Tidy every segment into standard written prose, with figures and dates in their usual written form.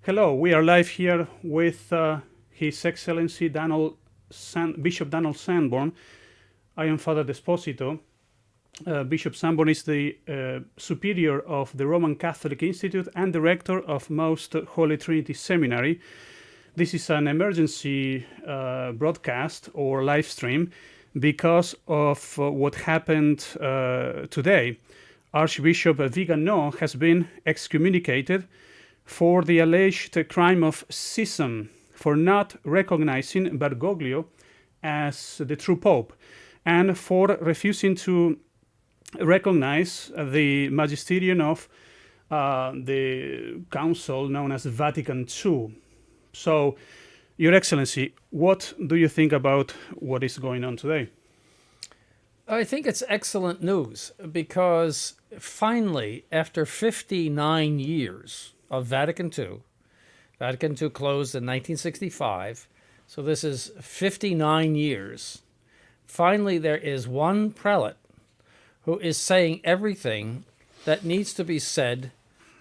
Hello, we are live here with His Excellency Bishop Donald Sanborn. I am Father Desposito. Bishop Sanborn is the superior of the Roman Catholic Institute and director of Most Holy Trinity Seminary. This is an emergency broadcast or live stream because of what happened today. Archbishop Vigano has been excommunicated for the alleged crime of schism, for not recognizing Bergoglio as the true pope, and for refusing to recognize the magisterium of the council known as Vatican II. So, Your Excellency, what do you think about what is going on today? I think it's excellent news because finally, after 59 years of Vatican II closed in 1965, so this is 59 years, finally there is one prelate who is saying everything that needs to be said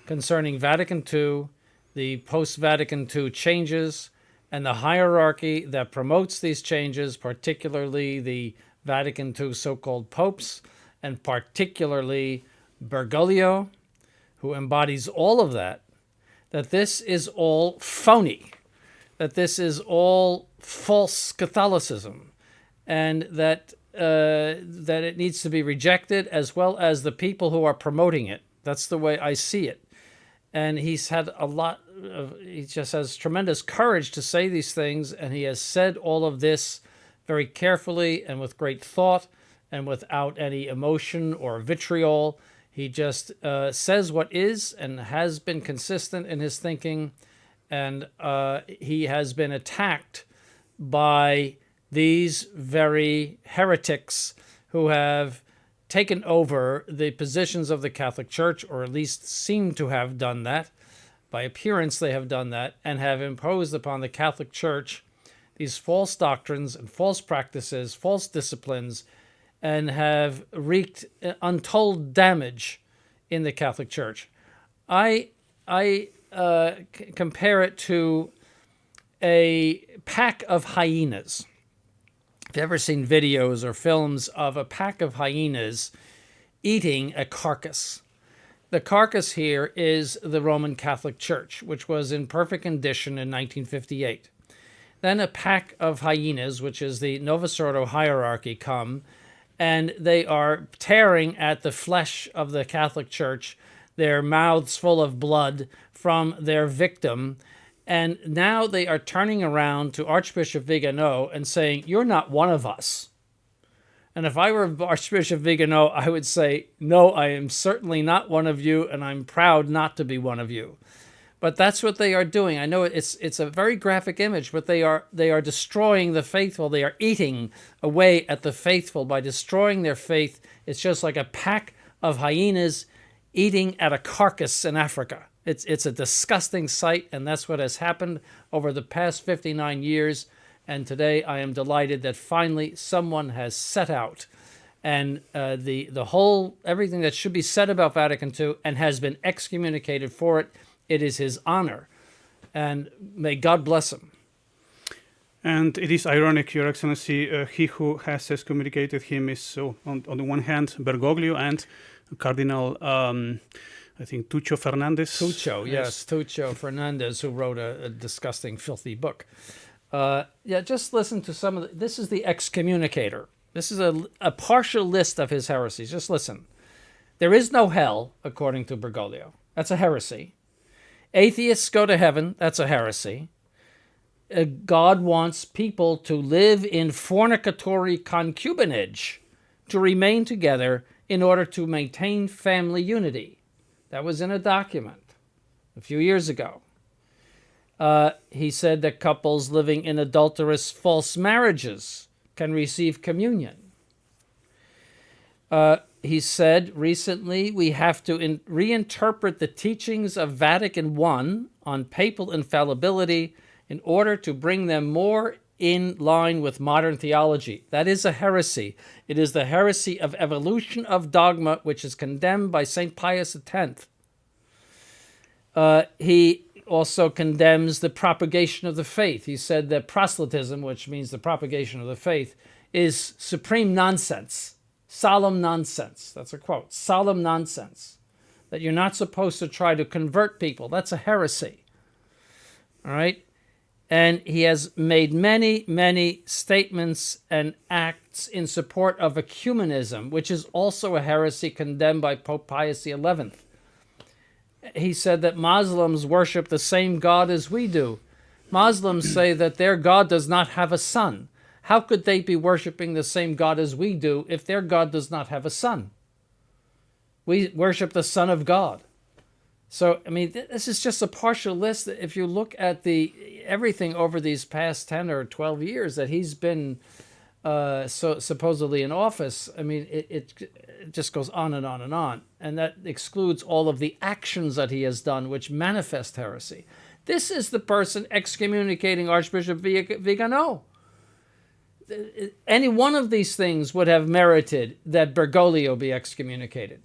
concerning Vatican II, the post-Vatican II changes, and the hierarchy that promotes these changes, particularly the Vatican II so-called popes, and particularly Bergoglio, who embodies all of that this is all phony, that this is all false Catholicism, and that it needs to be rejected, as well as the people who are promoting it. That's the way I see it. And he's had he just has tremendous courage to say these things, and he has said all of this very carefully and with great thought and without any emotion or vitriol. He just says what is and has been consistent in his thinking, and he has been attacked by these very heretics who have taken over the positions of the Catholic Church, or at least seem to have done that. By appearance, they have done that, and have imposed upon the Catholic Church these false doctrines and false practices, false disciplines, and have wreaked untold damage in the Catholic Church. I compare it to a pack of hyenas. If you've ever seen videos or films of a pack of hyenas eating a carcass, the carcass here is the Roman Catholic Church, which was in perfect condition in 1958. Then a pack of hyenas, which is the Novus Ordo hierarchy, come, and they are tearing at the flesh of the Catholic Church, their mouths full of blood from their victim. And now they are turning around to Archbishop Vigano and saying, "You're not one of us." And if I were Archbishop Vigano, I would say, "No, I am certainly not one of you, and I'm proud not to be one of you." But that's what they are doing. I know it's a very graphic image, but they are destroying the faithful. They are eating away at the faithful by destroying their faith. It's just like a pack of hyenas eating at a carcass in Africa. It's a disgusting sight, and that's what has happened over the past 59 years. And today I am delighted that finally someone has set out and the whole, everything that should be said about Vatican II, and has been excommunicated for it. It is his honor, and may God bless him. And it is ironic, Your Excellency, he who has excommunicated him is, on the one hand, Bergoglio and Cardinal, I think, Tuccio Fernandez. Tuccio Fernandez, who wrote a disgusting, filthy book. Just listen to some of this is the excommunicator. This is a partial list of his heresies. Just listen. There is no hell, according to Bergoglio. That's a heresy. Atheists go to heaven. That's a heresy. God wants people to live in fornicatory concubinage, to remain together in order to maintain family unity. That was in a document a few years ago. He said that couples living in adulterous false marriages can receive communion. He said recently we have to reinterpret the teachings of Vatican I on papal infallibility in order to bring them more in line with modern theology. That is a heresy. It is the heresy of evolution of dogma, which is condemned by St. Pius X. He also condemns the propagation of the faith. He said that proselytism, which means the propagation of the faith, is supreme nonsense, solemn nonsense. That's a quote, solemn nonsense, that you're not supposed to try to convert people. That's a heresy. All right? And he has made many, many statements and acts in support of ecumenism, which is also a heresy condemned by Pope Pius XI. He said that Muslims worship the same God as we do. Muslims say that their God does not have a son. How could they be worshiping the same God as we do if their God does not have a son? We worship the Son of God. So, I mean, this is just a partial list. If you look at everything over these past 10 or 12 years that he's been supposedly in office, I mean, it just goes on and on and on. And that excludes all of the actions that he has done, which manifest heresy. This is the person excommunicating Archbishop Viganò. Any one of these things would have merited that Bergoglio be excommunicated.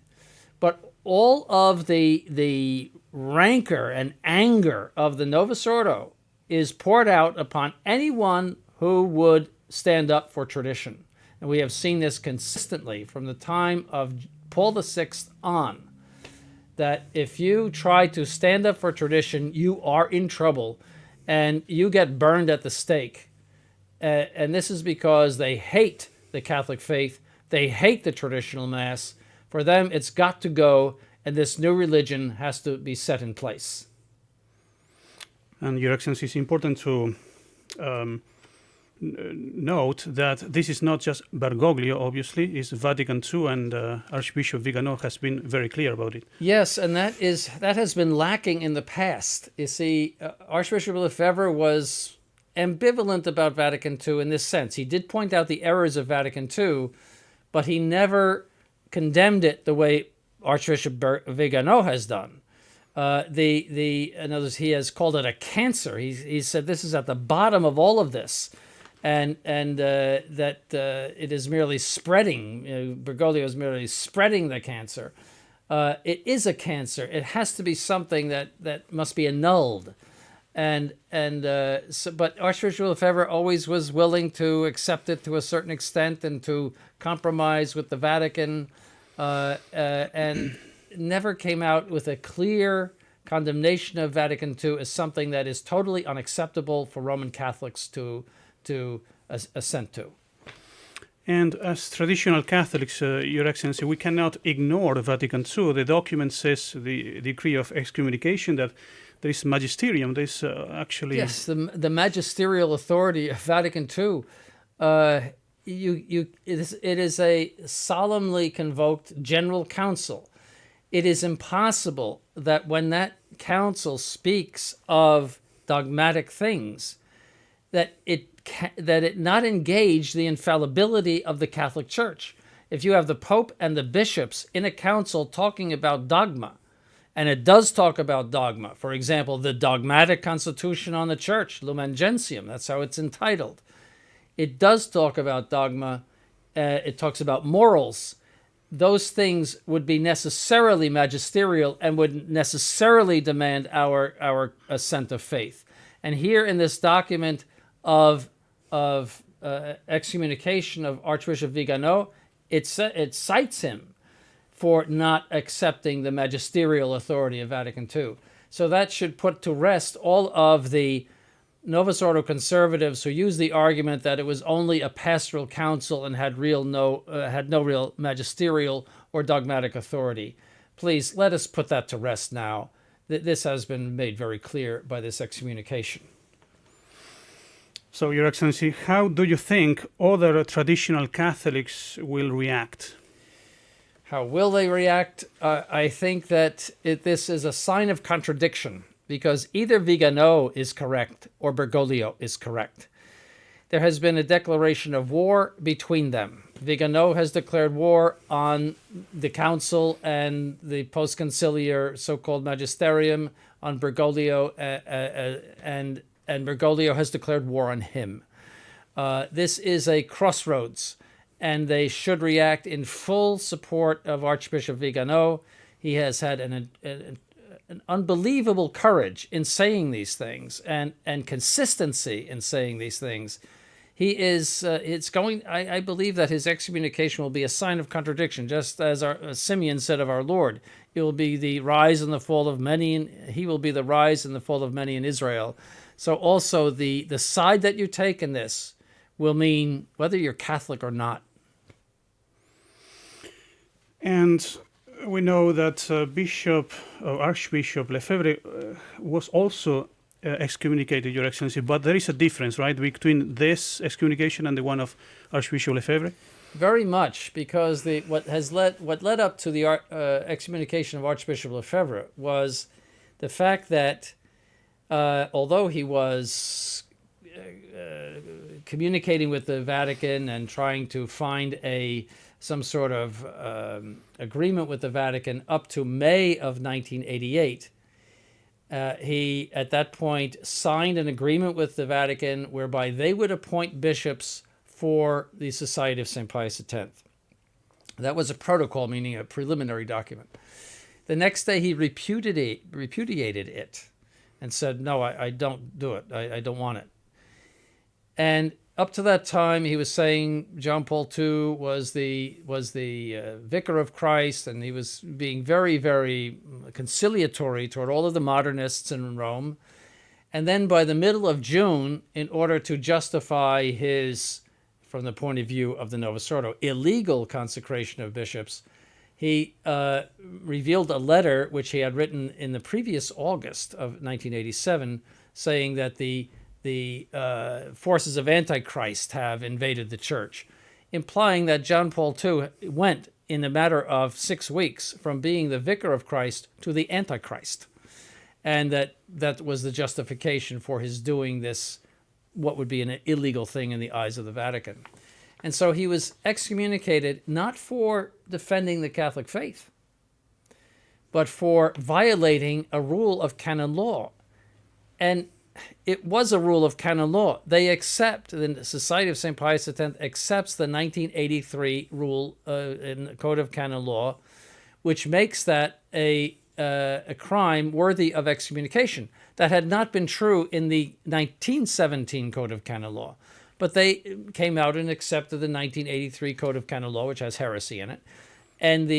But all of the rancor and anger of the Novus Ordo is poured out upon anyone who would stand up for tradition. And we have seen this consistently from the time of Paul VI on, that if you try to stand up for tradition, you are in trouble and you get burned at the stake. And this is because they hate the Catholic faith. They hate the traditional Mass. For them, it's got to go, and this new religion has to be set in place. And Your Excellency, it's important to note that this is not just Bergoglio, obviously, it's Vatican II, and Archbishop Vigano has been very clear about it. Yes, and that has been lacking in the past. You see, Archbishop Lefebvre was ambivalent about Vatican II in this sense. He did point out the errors of Vatican II, but he never condemned it the way Archbishop Vigano has done. In other words, he has called it a cancer. He said this is at the bottom of all of this, and that it is merely spreading. Bergoglio is merely spreading the cancer. It is a cancer. It has to be something that must be annulled. But Archbishop Lefebvre always was willing to accept it to a certain extent and to compromise with the Vatican, and never came out with a clear condemnation of Vatican II as something that is totally unacceptable for Roman Catholics to assent to. And as traditional Catholics, Your Excellency, we cannot ignore Vatican II. The document says, the decree of excommunication, that there is magisterium. There is actually... Yes, the magisterial authority of Vatican II. It is a solemnly convoked general council. It is impossible that when that council speaks of dogmatic things, that it not engage the infallibility of the Catholic Church. If you have the Pope and the bishops in a council talking about dogma, and it does talk about dogma, for example, the dogmatic constitution on the Church, Lumen Gentium, that's how it's entitled. It does talk about dogma. It talks about morals. Those things would be necessarily magisterial and would necessarily demand our assent of faith. And here in this document of excommunication of Archbishop Vigano, it cites him for not accepting the magisterial authority of Vatican II. So that should put to rest all of the Novus Ordo conservatives who use the argument that it was only a pastoral council and had no real magisterial or dogmatic authority. Please, let us put that to rest now. This has been made very clear by this excommunication. So, Your Excellency, how do you think other traditional Catholics will react? How will they react? I think that this is a sign of contradiction, because either Vigano is correct or Bergoglio is correct. There has been a declaration of war between them. Vigano has declared war on the council and the post-conciliar so-called magisterium on Bergoglio, and Bergoglio has declared war on him. This is a crossroads, and they should react in full support of Archbishop Vigano. He has had an unbelievable courage in saying these things and consistency in saying these things. He is, I believe that his excommunication will be a sign of contradiction, just as Simeon said of our Lord. It will be the rise and the fall of many, he will be the rise and the fall of many in Israel. So also the side that you take in this will mean whether you're Catholic or not. And we know that Archbishop Lefebvre was also excommunicated, Your Excellency, but there is a difference, right, between this excommunication and the one of Archbishop Lefebvre? Very much, because what led up to the excommunication of Archbishop Lefebvre was the fact that although he was communicating with the Vatican and trying to find some sort of agreement with the Vatican up to May of 1988, he, at that point, signed an agreement with the Vatican whereby they would appoint bishops for the Society of St. Pius X. That was a protocol, meaning a preliminary document. The next day, he repudiated it and said, no, I don't do it. I don't want it. And up to that time, he was saying John Paul II was the vicar of Christ, and he was being very, very conciliatory toward all of the modernists in Rome. And then by the middle of June, in order to justify his, from the point of view of the Novus Ordo, illegal consecration of bishops, he revealed a letter which he had written in the previous August of 1987, saying that the forces of Antichrist have invaded the church, implying that John Paul II went in a matter of 6 weeks from being the vicar of Christ to the Antichrist. And that was the justification for his doing this, what would be an illegal thing in the eyes of the Vatican. And so he was excommunicated not for defending the Catholic faith, but for violating a rule of canon law. And it was a rule of canon law. They accept, the Society of St. Pius X accepts the 1983 rule in the Code of Canon Law, which makes that a crime worthy of excommunication. That had not been true in the 1917 Code of Canon Law. But they came out and accepted the 1983 Code of Canon Law, which has heresy in it. And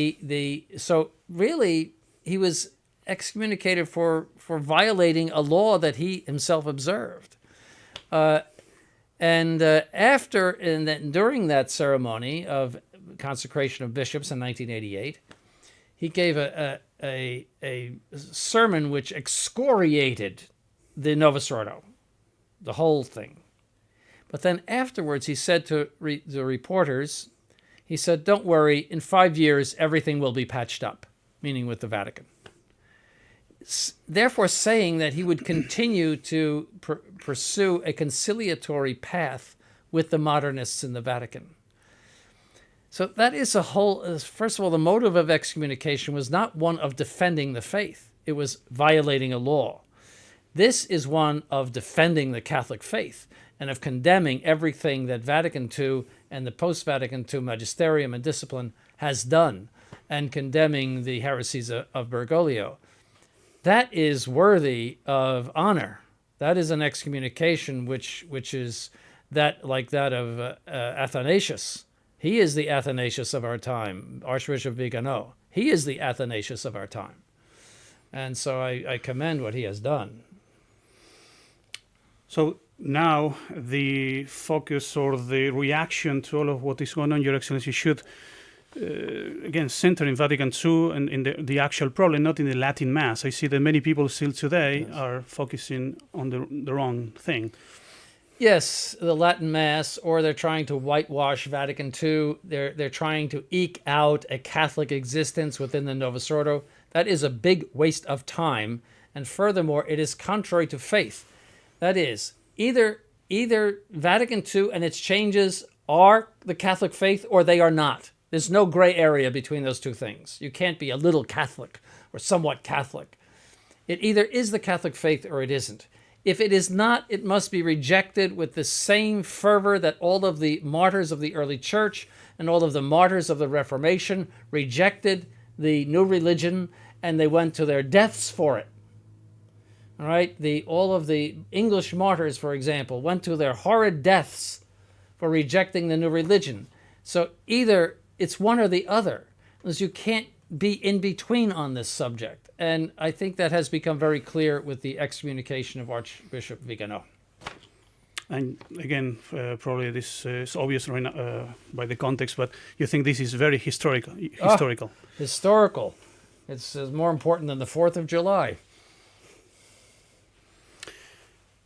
so really, he was excommunicated for violating a law that he himself observed. During that ceremony of consecration of bishops in 1988, he gave a sermon which excoriated the Novus Ordo, the whole thing. But then afterwards, he said to the reporters, he said, "Don't worry, in 5 years, everything will be patched up," meaning with the Vatican. Therefore saying that he would continue to pursue a conciliatory path with the modernists in the Vatican. So that is first of all, the motive of excommunication was not one of defending the faith. It was violating a law. This is one of defending the Catholic faith and of condemning everything that Vatican II and the post-Vatican II magisterium and discipline has done, and condemning the heresies of Bergoglio. That is worthy of honor. That is an excommunication which is like that of Athanasius. He is the Athanasius of our time, Archbishop Viganò. He is the Athanasius of our time. And so I commend what he has done. So now the focus or the reaction to all of what is going on, Your Excellency, should again center in Vatican II and in the actual problem, not in the Latin Mass. I see that many people still today are focusing on the wrong thing. Yes, the Latin Mass, or they're trying to whitewash Vatican II. They're trying to eke out a Catholic existence within the Novus Ordo. That is a big waste of time, and furthermore, it is contrary to faith. That is, either Vatican II and its changes are the Catholic faith, or they are not. There's no gray area between those two things. You can't be a little Catholic or somewhat Catholic. It either is the Catholic faith or it isn't. If it is not, it must be rejected with the same fervor that all of the martyrs of the early church and all of the martyrs of the Reformation rejected the new religion and they went to their deaths for it. All right, all of the English martyrs, for example, went to their horrid deaths for rejecting the new religion. So either it's one or the other, because you can't be in between on this subject. And I think that has become very clear with the excommunication of Archbishop Vigano. And again, probably this is obvious right now, by the context, but you think this is very historical? Historical. It's more important than the 4th of July.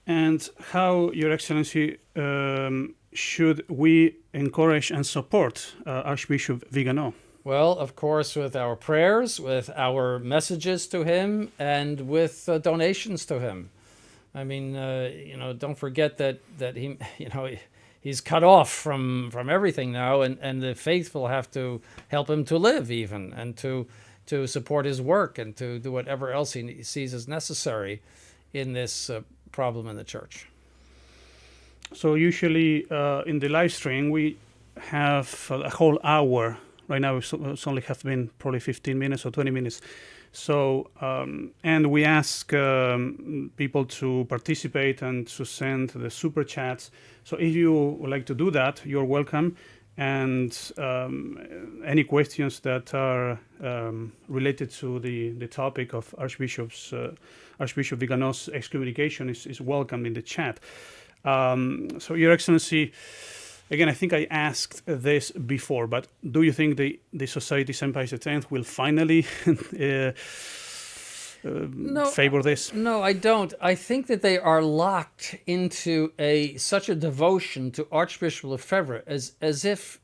And how, Your Excellency, should we encourage and support Archbishop Vigano? Well, of course, with our prayers, with our messages to him, and with donations to him. I mean, don't forget that he, he's cut off from everything now, and the faithful have to help him to live even, and to support his work, and to do whatever else he sees as necessary in this problem in the church. So usually in the live stream we have a whole hour. Right now it's only have been probably 15 minutes or 20 minutes. So and we ask people to participate and to send the super chats. So if you would like to do that, you're welcome. And any questions that are related to the topic of Archbishop Vigano's excommunication is welcome in the chat. So, Your Excellency, again, I think I asked this before, but do you think the Society St. Pius X will finally favor this? No, I don't. I think that they are locked into such a devotion to Archbishop Lefebvre as if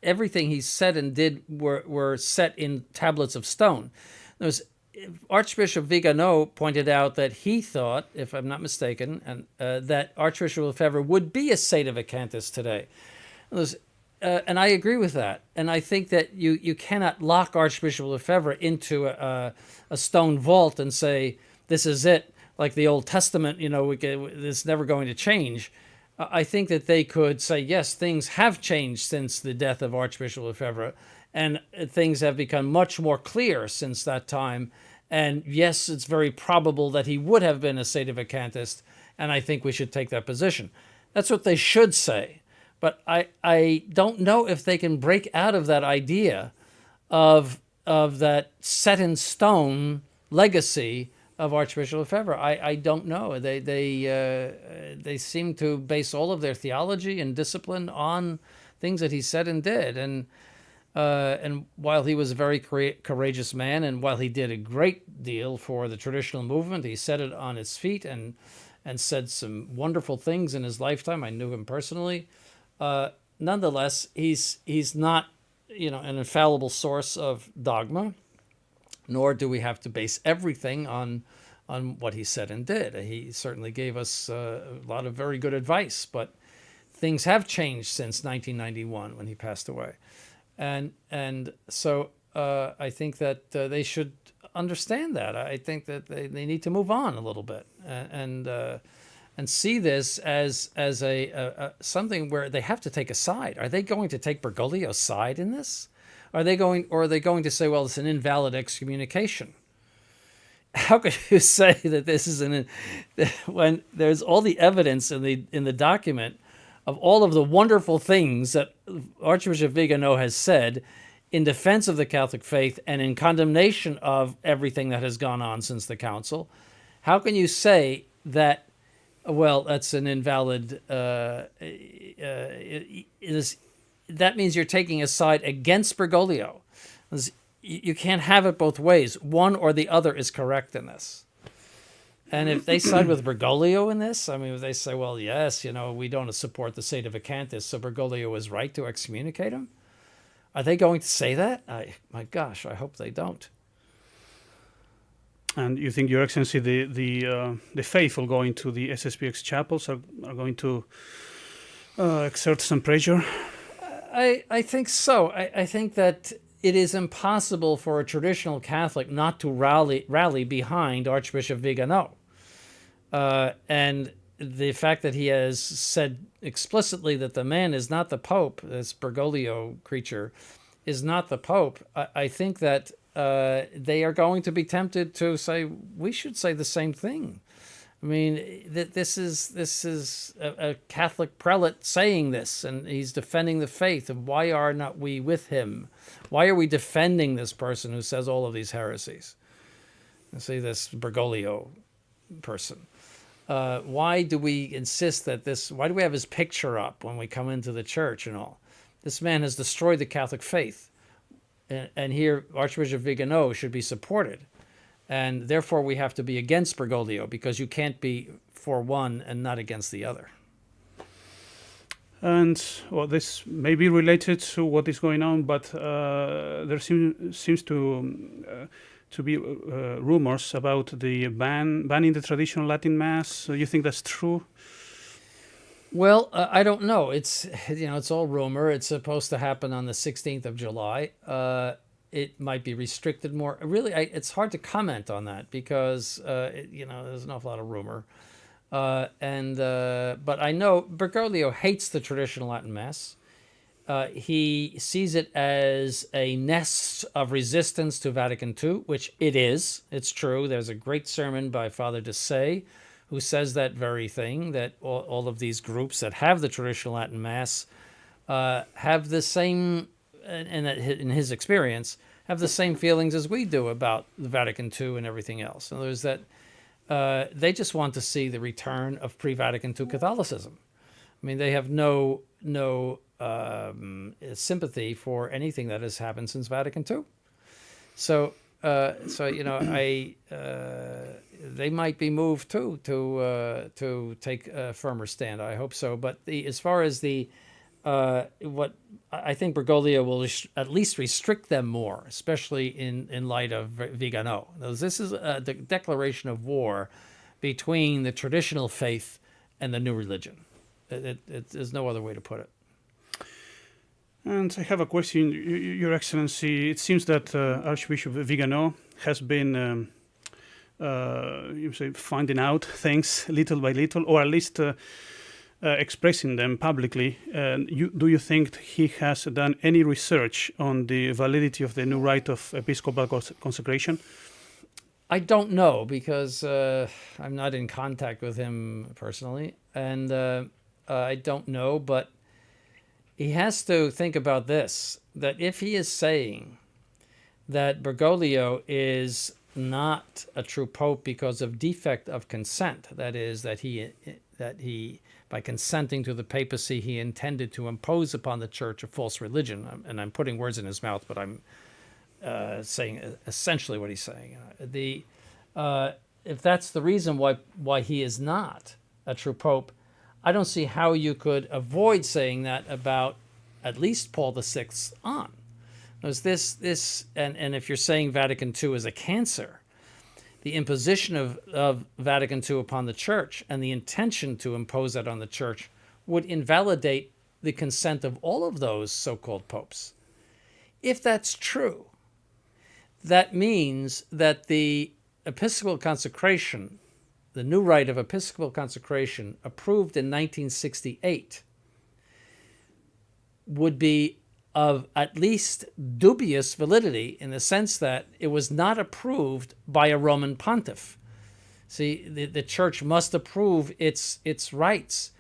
everything he said and did were set in tablets of stone. Archbishop Vigano pointed out that he thought, if I'm not mistaken, and that Archbishop Lefebvre would be a sedevacantist today. And I agree with that. And I think that you cannot lock Archbishop Lefebvre into a stone vault and say, this is it, like the Old Testament, it's never going to change. I think that they could say, yes, things have changed since the death of Archbishop Lefebvre, and things have become much more clear since that time. And yes, it's very probable that he would have been a sedevacantist, and I think we should take that position. That's what they should say. But I don't know if they can break out of that idea of that set in stone legacy of Archbishop Lefebvre. I don't know. They seem to base all of their theology and discipline on things that he said and did. And while he was a very courageous man, and while he did a great deal for the traditional movement, he set it on its feet and said some wonderful things in his lifetime. I knew him personally. Nonetheless, he's not, an infallible source of dogma, nor do we have to base everything on what he said and did. He certainly gave us a lot of very good advice, but things have changed since 1991 when he passed away. And so I think that they should understand that. I think that they need to move on a little bit and see this as a something where they have to take a side. Are they going to take Bergoglio's side in this? Are they going to say, well, it's an invalid excommunication? How could you say that this is when there's all the evidence in the document of all of the wonderful things that Archbishop Vigano has said in defense of the Catholic faith and in condemnation of everything that has gone on since the council? How can you say that, well, that's an invalid, that means you're taking a side against Bergoglio? You can't have it both ways. One or the other is correct in this. And if they side with Bergoglio in this, I mean, if they say, well, yes, we don't support the sedevacantists, so Bergoglio is right to excommunicate him, are they going to say that? My gosh, I hope they don't. And you think, Your Excellency, the faithful going to the SSPX chapels are going to exert some pressure? I think so. I think that it is impossible for a traditional Catholic not to rally behind Archbishop Vigano. And the fact that he has said explicitly that the man is not the Pope, this Bergoglio creature, is not the Pope, I think that they are going to be tempted to say, we should say the same thing. I mean, this is a Catholic prelate saying this, and he's defending the faith. And why are not we with him? Why are we defending this person who says all of these heresies? You see, this Bergoglio person. Why do we insist that this? Why do we have his picture up when we come into the church and all? This man has destroyed the Catholic faith, and here Archbishop Vigano should be supported. And therefore, we have to be against Bergoglio, because you can't be for one and not against the other. And well, this may be related to what is going on, but there seems to be rumors about the banning the traditional Latin Mass. So you think that's true? Well, I don't know. It's it's all rumor. It's supposed to happen on the 16th of July. It might be restricted more. Really, it's hard to comment on that, because there's an awful lot of rumor. But I know Bergoglio hates the traditional Latin Mass. He sees it as a nest of resistance to Vatican II, which it is. It's true. There's a great sermon by Father de Say, who says that very thing, that all of these groups that have the traditional Latin Mass have the same, and in his experience, have the same feelings as we do about the Vatican II and everything else. In other words, that they just want to see the return of pre-Vatican II Catholicism. I mean, they have no sympathy for anything that has happened since Vatican II. So they might be moved too to take a firmer stand. I hope so. But as far as what I think, Bergoglio will at least restrict them more, especially in light of Vigano. This is a declaration of war between the traditional faith and the new religion. There's no other way to put it. And I have a question, Your Excellency. It seems that Archbishop Vigano has been, finding out things little by little, or at least expressing them publicly. Do you think he has done any research on the validity of the new rite of Episcopal consecration? I don't know, because I'm not in contact with him personally, and I don't know, but he has to think about this, that if he is saying that Bergoglio is not a true pope because of defect of consent, that is, that he by consenting to the papacy, he intended to impose upon the church a false religion, and I'm putting words in his mouth, but I'm saying essentially what he's saying. If that's the reason why he is not a true pope, I don't see how you could avoid saying that about at least Paul VI on. Because and if you're saying Vatican II is a cancer, the imposition of Vatican II upon the church and the intention to impose that on the church would invalidate the consent of all of those so-called popes. If that's true, that means that the Episcopal consecration, the new rite of Episcopal consecration approved in 1968, would be of at least dubious validity, in the sense that it was not approved by a Roman pontiff. See, the church must approve its rites.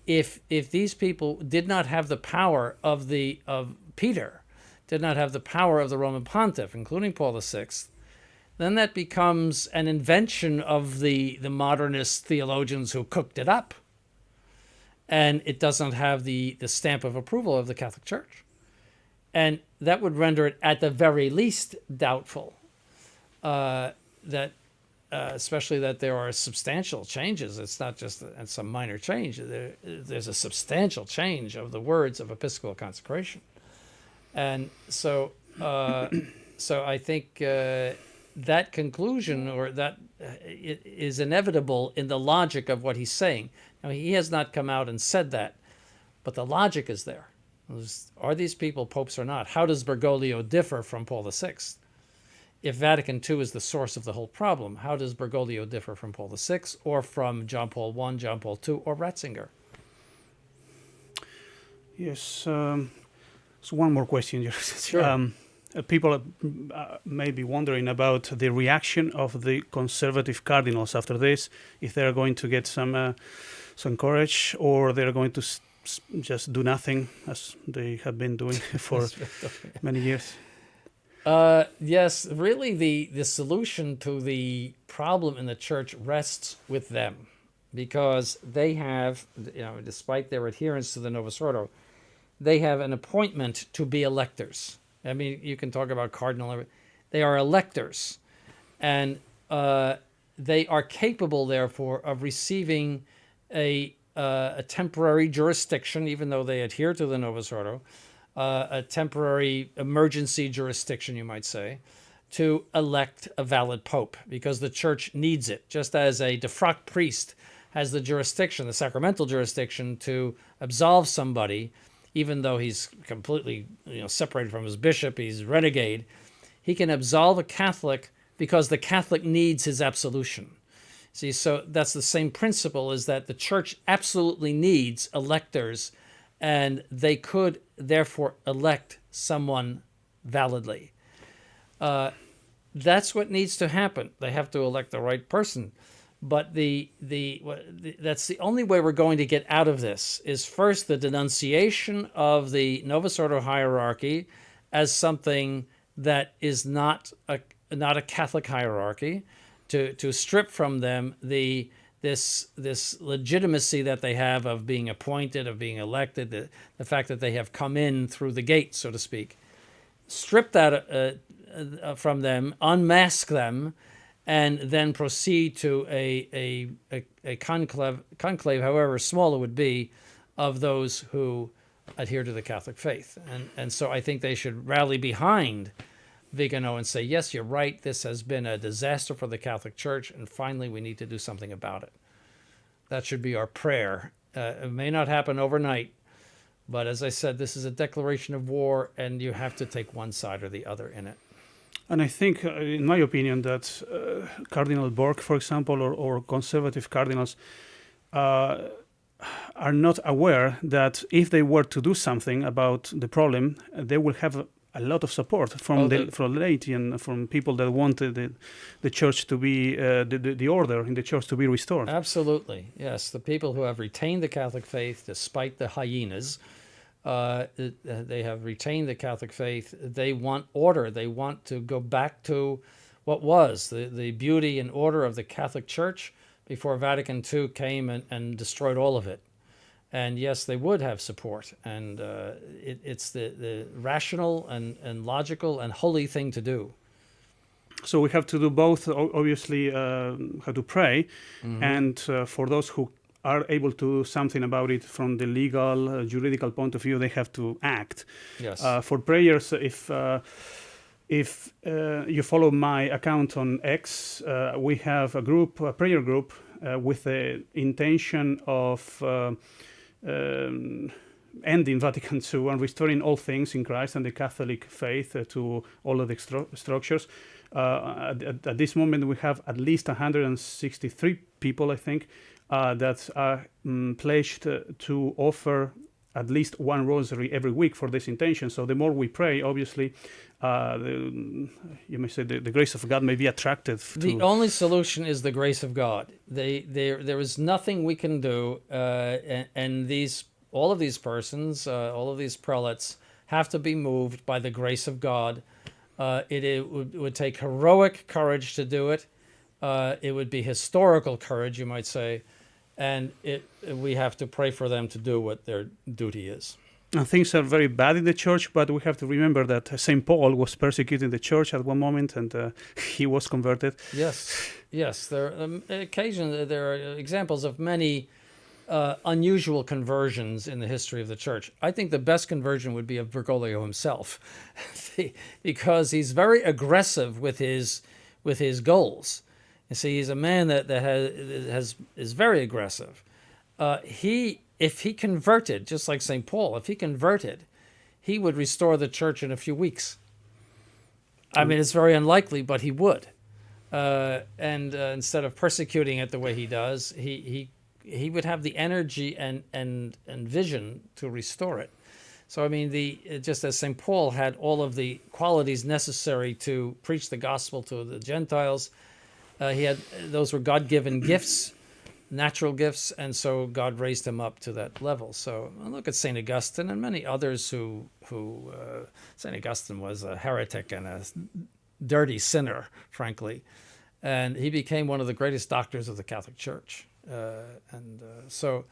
If these people did not have the power of Peter, did not have the power of the Roman pontiff, including Paul VI, then that becomes an invention of the modernist theologians who cooked it up. And it doesn't have the stamp of approval of the Catholic Church. And that would render it, at the very least, doubtful that, especially that there are substantial changes. It's not just some minor change. There's a substantial change of the words of Episcopal consecration. And so I think that conclusion, or that is inevitable in the logic of what he's saying. Now, he has not come out and said that, but the logic is there. Are these people popes or not? How does Bergoglio differ from Paul VI? If Vatican II is the source of the whole problem, how does Bergoglio differ from Paul VI, or from John Paul I, John Paul II, or Ratzinger? Yes. So one more question. Sure. people may be wondering about the reaction of the conservative cardinals after this, if they're going to get some courage, or they're going to just do nothing as they have been doing for many years. Yes, really the solution to the problem in the church rests with them, because they have, despite their adherence to the Novus Ordo, they have an appointment to be electors. I mean, you can talk about cardinal, they are electors, and they are capable, therefore, of receiving a temporary jurisdiction, even though they adhere to the Novus Ordo, a temporary emergency jurisdiction, you might say, to elect a valid pope, because the church needs it, just as a defrocked priest has the jurisdiction, the sacramental jurisdiction, to absolve somebody, even though he's completely separated from his bishop, he's renegade. He can absolve a Catholic because the Catholic needs his absolution. See, so that's the same principle, is that the church absolutely needs electors, and they could therefore elect someone validly. That's what needs to happen. They have to elect the right person. But that's the only way we're going to get out of this, is first the denunciation of the Novus Ordo hierarchy as something that is not a Catholic hierarchy, to strip from them this legitimacy that they have of being appointed, of being elected, the fact that they have come in through the gate, so to speak. Strip that from them, unmask them, and then proceed to a conclave, however small it would be, of those who adhere to the Catholic faith. And so I think they should rally behind Vigano and say, yes, you're right, this has been a disaster for the Catholic Church, and finally we need to do something about it. That should be our prayer. It may not happen overnight, but as I said, this is a declaration of war, and you have to take one side or the other in it. And I think, in my opinion, that Cardinal Borg, for example, or conservative cardinals are not aware that if they were to do something about the problem, they will have a lot of support from from laity and from people that want the church to be, the order in the church to be restored. Absolutely, yes. The people who have retained the Catholic faith despite the hyenas, they have retained the Catholic faith. They want order. They want to go back to what was the beauty and order of the Catholic Church before Vatican II came and destroyed all of it. And yes, they would have support. And it's the rational and logical and holy thing to do. So we have to do both, obviously, have to pray, and for those who are able to do something about it from the legal, juridical point of view, they have to act. Yes. For prayers, if you follow my account on X, we have a prayer group with the intention of ending Vatican II and restoring all things in Christ and the Catholic faith to all of the structures. At this moment, we have at least 163 people, I think, that are pledged to offer at least one rosary every week for this intention. So the more we pray, obviously, you may say the grace of God may be attracted. The only solution is the grace of God. There is nothing we can do, and all of these persons, all of these prelates, have to be moved by the grace of God. It would take heroic courage to do it. It would be historical courage, you might say, and we have to pray for them to do what their duty is. And things are very bad in the church, but we have to remember that St. Paul was persecuting the church at one moment, and he was converted. Yes. Occasionally there are examples of many unusual conversions in the history of the church. I think the best conversion would be of Bergoglio himself, because he's very aggressive with his goals. You see, he's a man that is very aggressive. If he converted, just like St. Paul, if he converted, he would restore the church in a few weeks. I mean, it's very unlikely, but he would. And instead of persecuting it the way he does, he would have the energy and vision to restore it. So I mean, just as St. Paul had all of the qualities necessary to preach the gospel to the Gentiles, those were God-given gifts, natural gifts, and so God raised him up to that level. So look at St. Augustine and many others who St. Augustine was a heretic and a dirty sinner, frankly, and he became one of the greatest doctors of the Catholic Church. So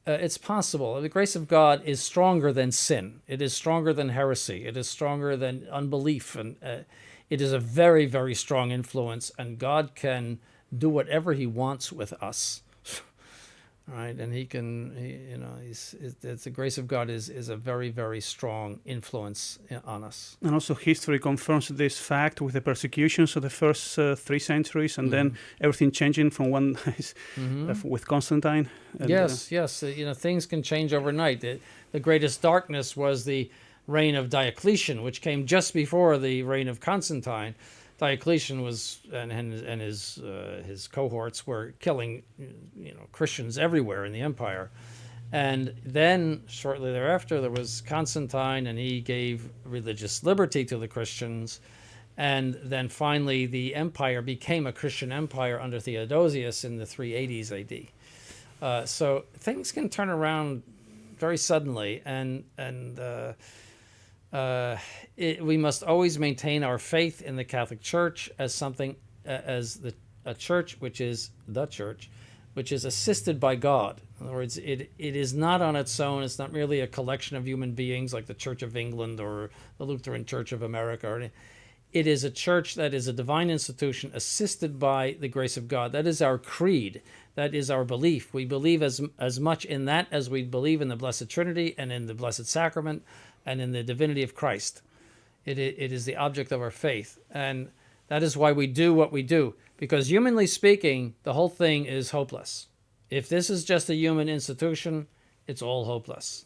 it's possible. The grace of God is stronger than sin. It is stronger than heresy. It is stronger than unbelief, and it is a very, very strong influence, and God can do whatever he wants with us. Right, and the grace of God is a very, very strong influence on us. And also history confirms this fact with the persecutions of the first 3 centuries, and then everything changing from one with Constantine. And, yes. Things can change overnight. The greatest darkness was the reign of Diocletian, which came just before the reign of Constantine. Diocletian was and his cohorts were killing Christians everywhere in the empire, and then shortly thereafter there was Constantine, and he gave religious liberty to the Christians, and then finally the empire became a Christian empire under Theodosius in the 380s AD. So things can turn around very suddenly, and we must always maintain our faith in the Catholic Church as a church which is the church, which is assisted by God. In other words, it is not on its own. It's not merely a collection of human beings like the Church of England or the Lutheran Church of America. It is a church that is a divine institution assisted by the grace of God. That is our creed. That is our belief. We believe as much in that as we believe in the Blessed Trinity and in the Blessed Sacrament and in the divinity of Christ. It is the object of our faith. And that is why we do what we do. Because humanly speaking, the whole thing is hopeless. If this is just a human institution, it's all hopeless.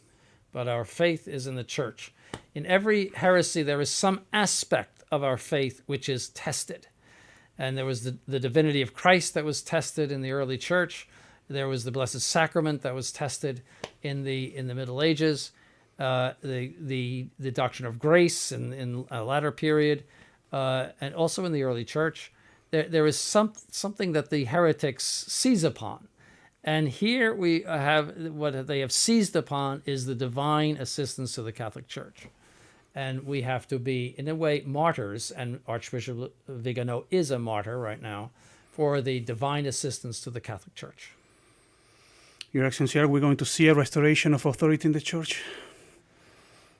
But our faith is in the church. In every heresy, there is some aspect of our faith which is tested. And there was the divinity of Christ that was tested in the early church. There was the Blessed Sacrament that was tested in the Middle Ages. The doctrine of grace in a latter period, and also in the early church. There is something that the heretics seize upon. And here we have what they have seized upon is the divine assistance to the Catholic Church. And we have to be, in a way, martyrs, and Archbishop Vigano is a martyr right now, for the divine assistance to the Catholic Church. Your Excellency, are we going to see a restoration of authority in the Church?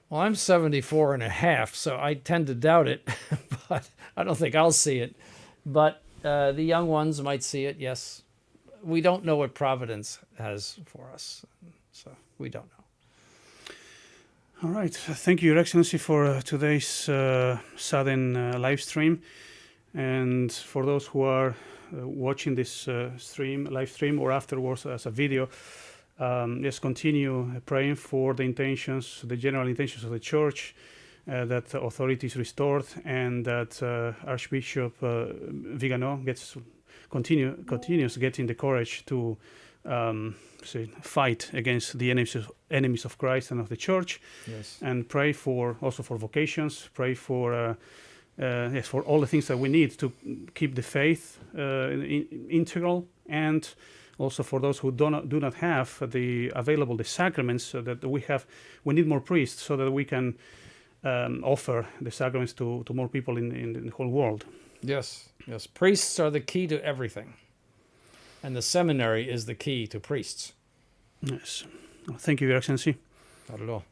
Well, I'm 74 and a half, so I tend to doubt it, but I don't think I'll see it. But the young ones might see it, yes. We don't know what Providence has for us, so we don't know. All right. Thank you, Your Excellency, for today's sudden live stream. And for those who are watching this live stream, or afterwards as a video, let's continue praying for the general intentions of the Church, that authority is restored, and that Archbishop Vigano continues getting the courage to fight against the enemies of Christ and of the Church. Yes. And pray also for vocations. Pray for for all the things that we need to keep the faith integral, and also for those who do not have the sacraments, so that we need more priests so that we can offer the sacraments to more people in the whole world. Yes. Priests are the key to everything. And the seminary is the key to priests. Yes. Thank you, Your Excellency. Not at all.